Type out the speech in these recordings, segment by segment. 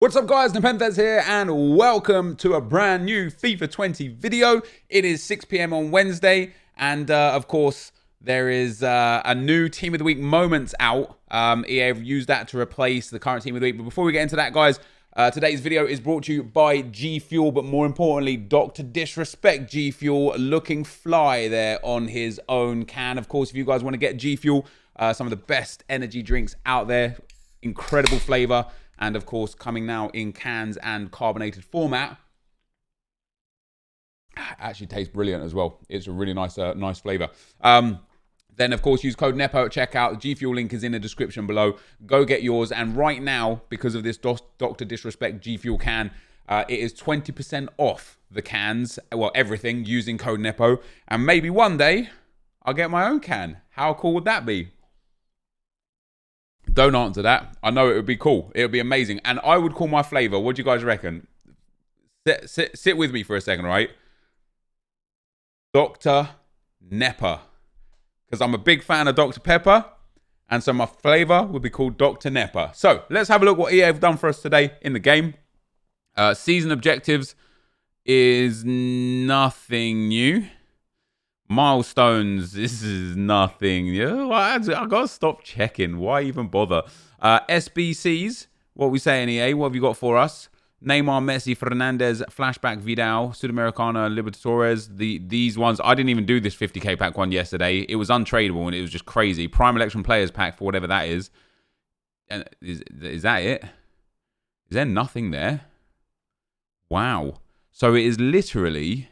What's up guys, NepentheZ here and welcome to a brand new FIFA 20 video. It is 6 PM on Wednesday and of course there is a new Team of the Week moments out. EA have used that to replace the current Team of the Week. But before we get into that guys, today's video is brought to you by G Fuel, but more importantly, Dr. Disrespect G Fuel, looking fly there on his own can. Of course, if you guys want to get G Fuel, some of the best energy drinks out there, incredible flavor. And of course, coming now in cans and carbonated format. Actually tastes brilliant as well. It's a really nice flavor. Then of course, use code NEPO at checkout. The G Fuel link is in the description below. Go get yours. And right now, because of this Dr. Disrespect G Fuel can, it is 20% off the cans. Well, everything using code NEPO. And maybe one day, I'll get my own can. How cool would that be? Don't answer that. I know it would be cool. It would be amazing. And I would call my flavor. What do you guys reckon? Sit with me for a second, right? Dr. Nepper. Because I'm a big fan of Dr. Pepper. And so my flavor would be called Dr. Nepper. So let's have a look what EA have done for us today in the game. Season objectives is nothing new. Milestones, this is nothing. Yeah, I gotta stop checking. Why even bother? SBCs, what we saying, EA? What have you got for us? Neymar, Messi, Fernandez, Flashback, Vidal, Sudamericana, Libertadores. These ones, I didn't even do this 50k pack one yesterday. It was untradeable and it was just crazy. Prime Election Players pack for whatever that is. And is that it? Is there nothing there? Wow. So it is literally...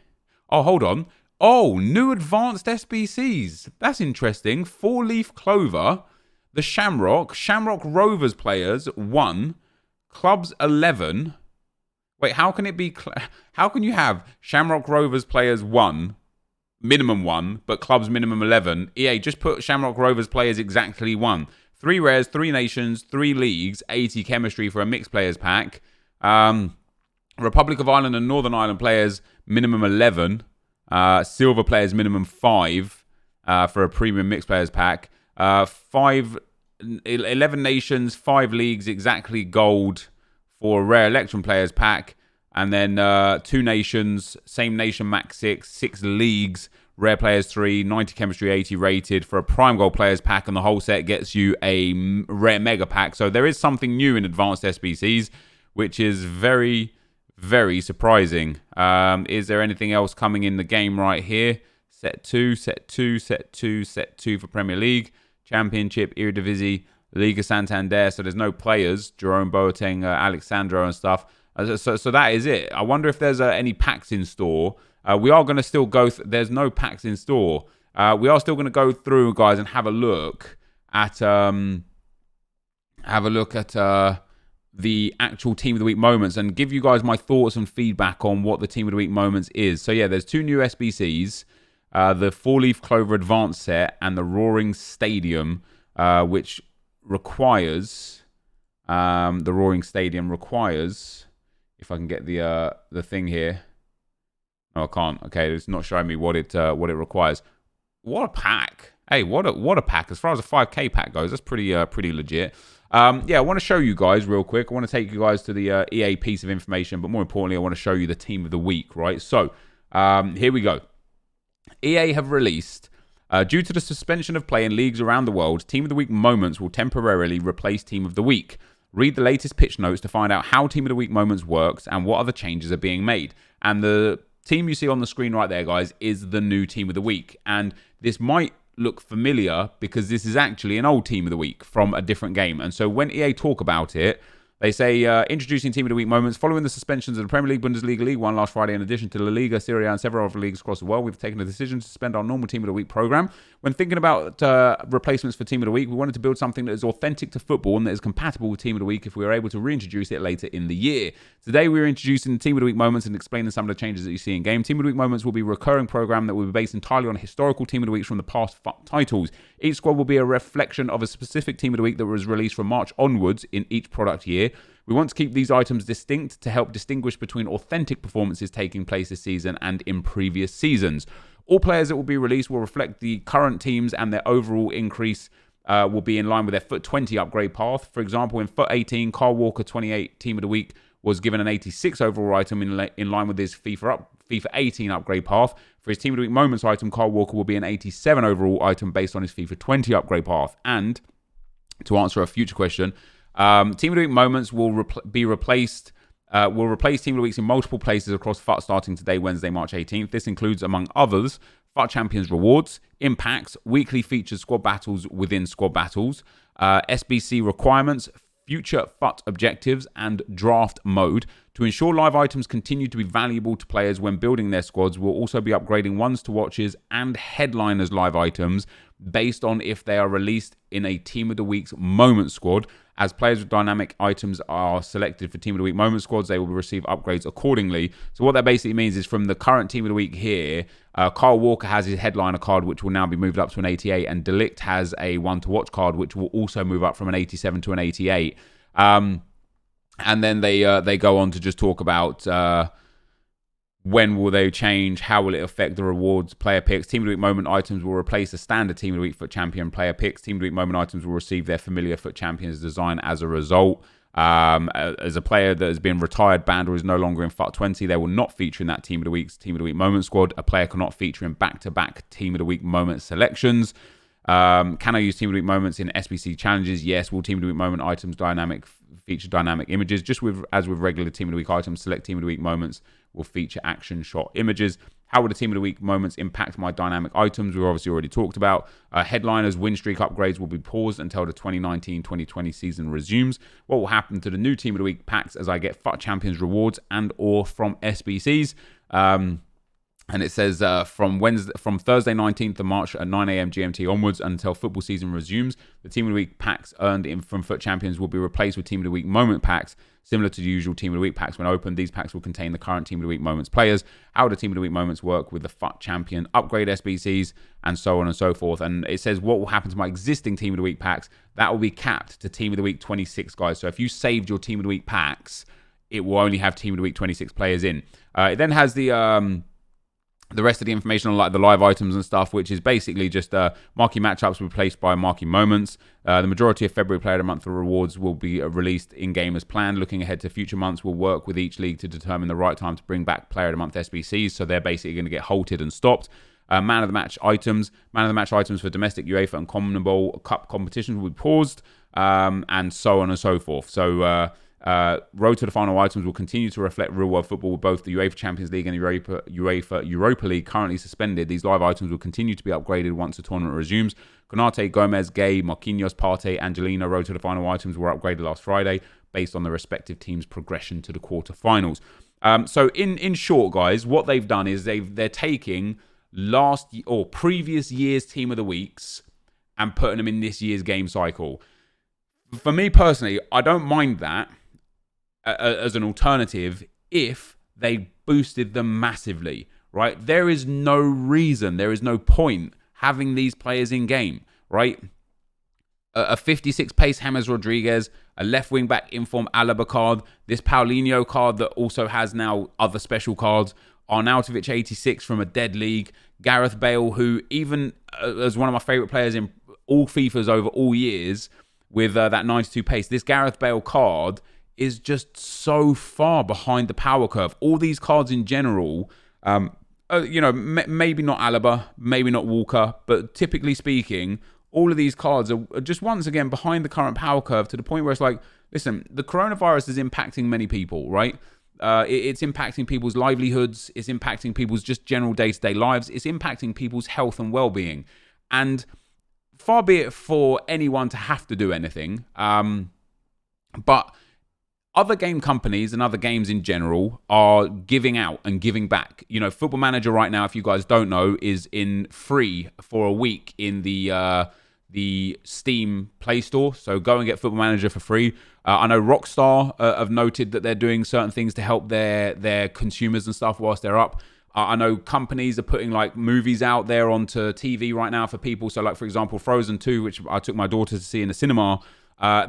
Oh, hold on. Oh, new advanced SBCs. That's interesting. 4-leaf clover, the Shamrock Rovers players 1, clubs 11. Wait, how can it be? How can you have Shamrock Rovers players 1, minimum 1, but clubs minimum 11? EA, just put Shamrock Rovers players exactly 1. 3 rares, 3 nations, 3 leagues, 80 chemistry for a mixed players pack. Republic of Ireland and Northern Ireland players minimum 11. Silver players minimum 5 for a premium mixed players pack. 11 nations, 5 leagues, exactly gold for a rare election players pack. And then 2 nations, same nation max 6 leagues, rare players 3, 90 chemistry, 80 rated for a prime gold players pack. And the whole set gets you a rare mega pack. So there is something new in advanced SBCs, which is very... very surprising. Is there anything else coming in the game right here? Set 2, set 2, set 2, set 2 for Premier League, Championship, Eredivisie, Liga Santander. So there's no players. Jerome Boateng, Alexandro and stuff. So that is it. I wonder if there's any packs in store. We are going to still go... There's no packs in store. We are still going to go through, guys, and have a look at... the actual Team of the Week moments and give you guys my thoughts and feedback on what the Team of the Week moments is. So yeah, there's 2 new SBCs, the 4-leaf clover advanced set and the Roaring Stadium, which requires the Roaring Stadium requires, if I can get the thing here. No, I can't. Okay, it's not showing me what it requires. What a pack! Hey, what a pack! As far as a 5k pack goes, that's pretty legit. Yeah, I want to show you guys real quick. I want to take you guys to the EA piece of information, but more importantly, I want to show you the Team of the Week, right? So, here we go. EA have released, due to the suspension of play in leagues around the world, Team of the Week moments will temporarily replace Team of the Week. Read the latest pitch notes to find out how Team of the Week moments works and what other changes are being made. And the team you see on the screen right there, guys, is the new Team of the Week. And this might look familiar because this is actually an old Team of the Week from a different game. And so when EA talk about it, they say, introducing Team of the Week moments. Following the suspensions of the Premier League, Bundesliga, League 1 last Friday, in addition to La Liga, Serie A, and several other leagues across the world, we've taken a decision to suspend our normal Team of the Week program. When thinking about replacements for Team of the Week, we wanted to build something that is authentic to football and that is compatible with Team of the Week if we are able to reintroduce it later in the year. Today, we're introducing Team of the Week moments and explaining some of the changes that you see in game. Team of the Week moments will be a recurring program that will be based entirely on historical Team of the Weeks from the past titles. Each squad will be a reflection of a specific Team of the Week that was released from March onwards in each product year. We want to keep these items distinct to help distinguish between authentic performances taking place this season and in previous seasons. All players that will be released will reflect the current teams and their overall increase will be in line with their FUT 20 upgrade path. For example, in FUT 18, Kyle Walker 28 Team of the Week was given an 86 overall item in line with his FIFA 18 upgrade path. For his Team of the Week Moments item, Kyle Walker will be an 87 overall item based on his FIFA 20 upgrade path. And to answer a future question, Team of the Week Moments will replace Team of the Weeks in multiple places across FUT starting today, Wednesday, March 18th. This includes, among others, FUT Champions rewards, impacts, weekly featured squad battles within squad battles, SBC requirements, future FUT objectives, and draft mode. To ensure live items continue to be valuable to players when building their squads, we'll also be upgrading ones to watches and headliners live items based on if they are released in a Team of the Week's Moment squad. As players with dynamic items are selected for Team of the Week Moment squads, they will receive upgrades accordingly. So what that basically means is from the current Team of the Week here, Kyle Walker has his headliner card, which will now be moved up to an 88, and Delict has a one to watch card, which will also move up from an 87 to an 88. And then they go on to just talk about when will they change, how will it affect the rewards, player picks. Team of the Week Moment items will replace the standard Team of the Week FUT Champion player picks. Team of the Week Moment items will receive their familiar FUT Champions design as a result. As a player that has been retired, banned, or is no longer in FUT 20, they will not feature in that Team of the Week Moment squad. A player cannot feature in back-to-back Team of the Week Moment selections. Can I use Team of the Week Moments in SBC challenges? Yes. Will Team of the Week Moment items feature dynamic images? Just as with regular Team of the Week items, select Team of the Week Moments will feature action shot images. How will the Team of the Week Moments impact my dynamic items? We've obviously already talked about. Headliners, win streak upgrades will be paused until the 2019-2020 season resumes. What will happen to the new Team of the Week packs as I get FUT Champions rewards and or from SBCs? And it says from Thursday 19th of March at 9 a.m. GMT onwards until football season resumes, the Team of the Week packs earned from FUT Champions will be replaced with Team of the Week Moment packs. Similar to the usual Team of the Week packs when opened, these packs will contain the current Team of the Week Moments players. How do Team of the Week Moments work with the FUT Champion upgrade SBCs, and so on and so forth. And it says what will happen to my existing Team of the Week packs. That will be capped to Team of the Week 26, guys. So if you saved your Team of the Week packs, it will only have Team of the Week 26 players in. It then has the rest of the information on like the live items and stuff, which is basically just marquee matchups replaced by marquee moments. The majority of February Player of the Month rewards will be released in-game as planned. Looking ahead to future months, we'll work with each league to determine the right time to bring back Player of the Month SBCs, so they're basically going to get halted and stopped. Man of the Match items. Man of the Match items for domestic UEFA and CONMEBOL Cup competitions will be paused, and so on and so forth. So Road to the Final items will continue to reflect real-world football with both the UEFA Champions League and Europa League currently suspended. These live items will continue to be upgraded once the tournament resumes. Konate, Gomez, Gay, Marquinhos, Partey, Angelino Road to the Final items were upgraded last Friday based on the respective teams' progression to the quarterfinals. So in short, guys, what they've done is they're taking previous year's Team of the Weeks and putting them in this year's game cycle. For me personally, I don't mind that as an alternative if they boosted them massively, right? There is no reason, there is no point having these players in game, right? A 56 pace James Rodriguez, a left wing back inform Alaba card, this Paulinho card that also has now other special cards, Arnautovic 86 from a dead league, Gareth Bale, who even as one of my favourite players in all FIFAs over all years with that 92 pace, this Gareth Bale card is just so far behind the power curve. All these cards in general, maybe not Alaba, maybe not Walker, but typically speaking, all of these cards are just once again behind the current power curve to the point where it's like, listen, the coronavirus is impacting many people, right? It's impacting people's livelihoods. It's impacting people's just general day-to-day lives. It's impacting people's health and well-being. And far be it for anyone to have to do anything, but other game companies and other games in general are giving out and giving back. You know, Football Manager right now, if you guys don't know, is in free for a week in the Steam Play Store. So go and get Football Manager for free. I know Rockstar have noted that they're doing certain things to help their consumers and stuff whilst they're up. I know companies are putting like movies out there onto TV right now for people. So like, for example, Frozen 2, which I took my daughter to see in the cinema,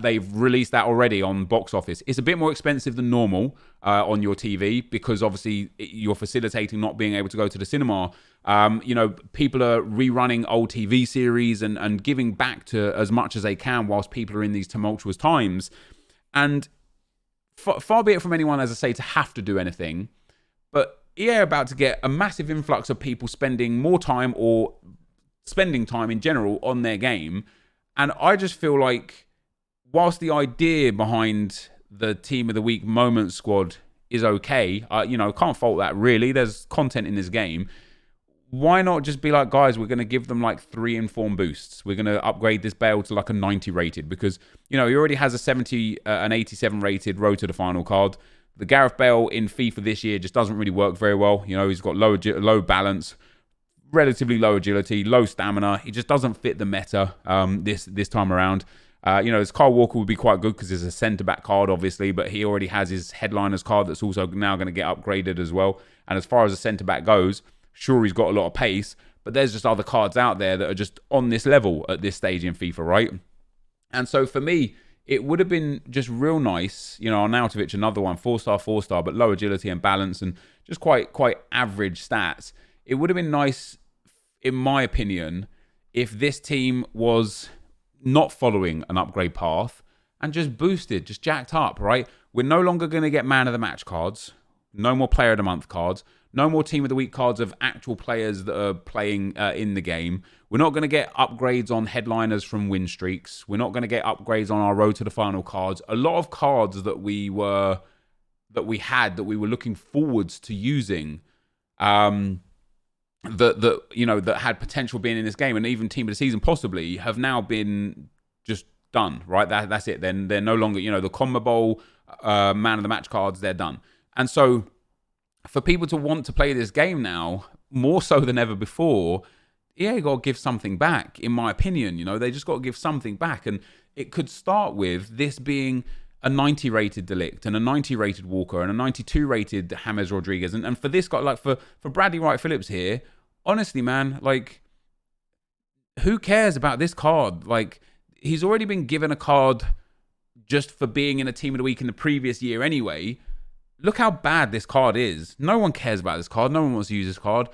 They've released that already on box office. It's a bit more expensive than normal on your TV because obviously you're facilitating not being able to go to the cinema. People are rerunning old TV series and giving back to as much as they can whilst people are in these tumultuous times. And far be it from anyone, as I say, to have to do anything, but EA are about to get a massive influx of people spending more time or spending time in general on their game. And I just feel like whilst the idea behind the Team of the Week moment squad is okay, can't fault that really. There's content in this game. Why not just be like, guys, we're going to give them like 3 inform boosts. We're going to upgrade this Bale to like a 90 rated because, he already has a 70, an 87 rated road to the final card. The Gareth Bale in FIFA this year just doesn't really work very well. He's got low balance, relatively low agility, low stamina. He just doesn't fit the meta this time around. His Kyle Walker would be quite good because it's a centre-back card, obviously, but he already has his headliners card that's also now going to get upgraded as well. And as far as a centre-back goes, sure, he's got a lot of pace, but there's just other cards out there that are just on this level at this stage in FIFA, right? And so for me, it would have been just real nice, Arnautovic, another one, 4-star, but low agility and balance and just quite average stats. It would have been nice, in my opinion, if this team was not following an upgrade path and just boosted, just jacked up, right? We're no longer going to get man of the match cards, no more player of the month cards, no more team of the week cards of actual players that are playing in the game. We're not going to get upgrades on headliners from win streaks. We're not going to get upgrades on our road to the final cards. A lot of cards that we were looking forwards to using, that had potential being in this game, and even team of the season possibly, have now been just done. Right, that's it. Then they're no longer, the CONMEBOL man of the match cards. They're done, and so for people to want to play this game now, more so than ever before, EA got to give something back, in my opinion. They just got to give something back. And it could start with this being a 90 rated Delict and a 90 rated Walker and a 92 rated James Rodriguez. And for this guy, like for Bradley Wright Phillips here, honestly, man, like, who cares about this card? Like, he's already been given a card just for being in a team of the week in the previous year anyway. Look how bad this card is. No one cares about this card. No one wants to use this card.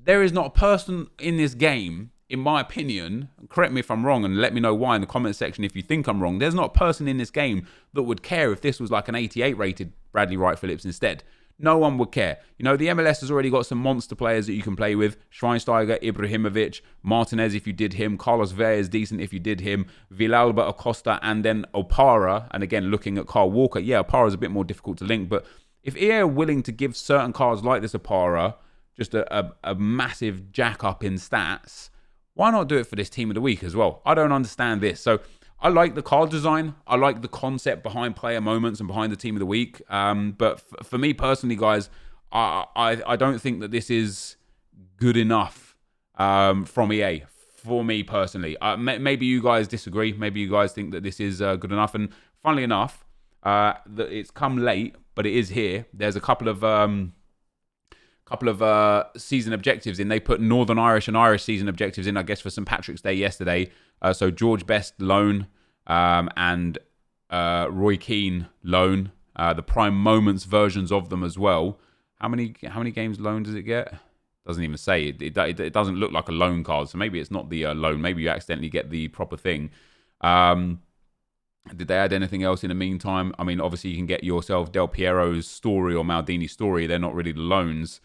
There is not a person in this game, in my opinion, correct me if I'm wrong and let me know why in the comment section if you think I'm wrong. There's not a person in this game that would care if this was like an 88 rated Bradley Wright Phillips instead. No one would care. The MLS has already got some monster players that you can play with. Schweinsteiger, Ibrahimovic, Martinez if you did him, Carlos Vela is decent if you did him, Villalba, Acosta, and then Opara. And again, looking at Kyle Walker, yeah, Opara is a bit more difficult to link, but if EA are willing to give certain cards like this Opara just a massive jack up in stats, why not do it for this team of the week as well? I don't understand this. So I like the card design. I like the concept behind player moments and behind the team of the week. But for me personally, guys, I don't think that this is good enough from EA. For me personally, maybe you guys disagree. Maybe you guys think that this is good enough. And funnily enough, that it's come late, but it is here. There's a couple of season objectives in. They put Northern Irish and Irish season objectives in, I guess, for St. Patrick's Day yesterday. So George Best loan and Roy Keane loan. The Prime Moments versions of them as well. How many games loan does it get? Doesn't even say. It doesn't look like a loan card, so maybe it's not the loan. Maybe you accidentally get the proper thing. Did they add anything else in the meantime? I mean, obviously you can get yourself Del Piero's story or Maldini's story. They're not really the loans.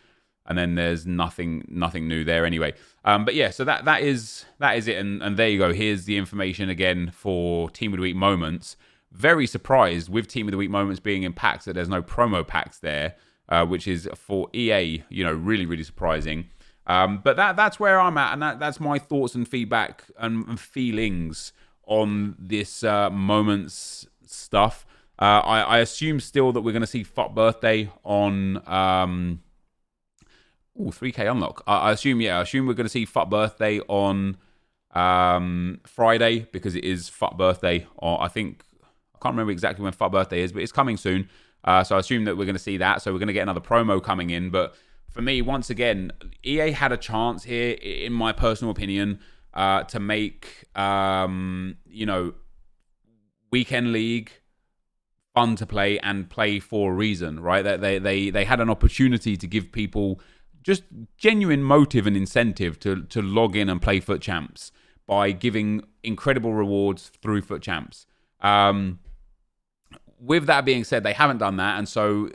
And then there's nothing new there anyway. But yeah, so that is it. And there you go. Here's the information again for Team of the Week moments. Very surprised with Team of the Week moments being in packs that there's no promo packs there, which is for EA, really, really surprising. But that's where I'm at, and that's my thoughts and feedback and feelings on this moments stuff. I assume still that we're going to see FUT Birthday on 3K unlock. I assume we're going to see FUT Birthday on Friday because it is FUT Birthday. Or I can't remember exactly when FUT Birthday is, but it's coming soon. So I assume that we're going to see that. So we're going to get another promo coming in. But for me, once again, EA had a chance here, in my personal opinion, to make weekend league, fun to play and play for a reason, right? That they had an opportunity to give people just genuine motive and incentive to log in and play Foot Champs by giving incredible rewards through Foot Champs. With that being said, they haven't done that, and so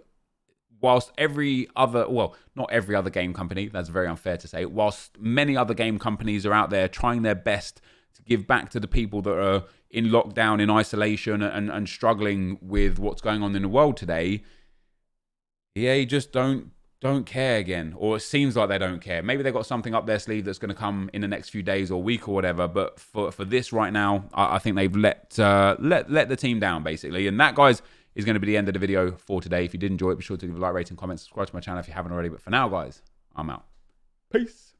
whilst every other, well, not every other game company, that's very unfair to say, whilst many other game companies are out there trying their best to give back to the people that are in lockdown, in isolation, and struggling with what's going on in the world today, EA just don't care again, or it seems like they don't care. Maybe they've got something up their sleeve that's going to come in the next few days or week or whatever, but for this right now, I think they've let the team down, basically. And that, guys, is going to be the end of the video for today. If you did enjoy it, be sure to give a like, rating, comment, subscribe to my channel if you haven't already. But for now, guys, I'm out. Peace.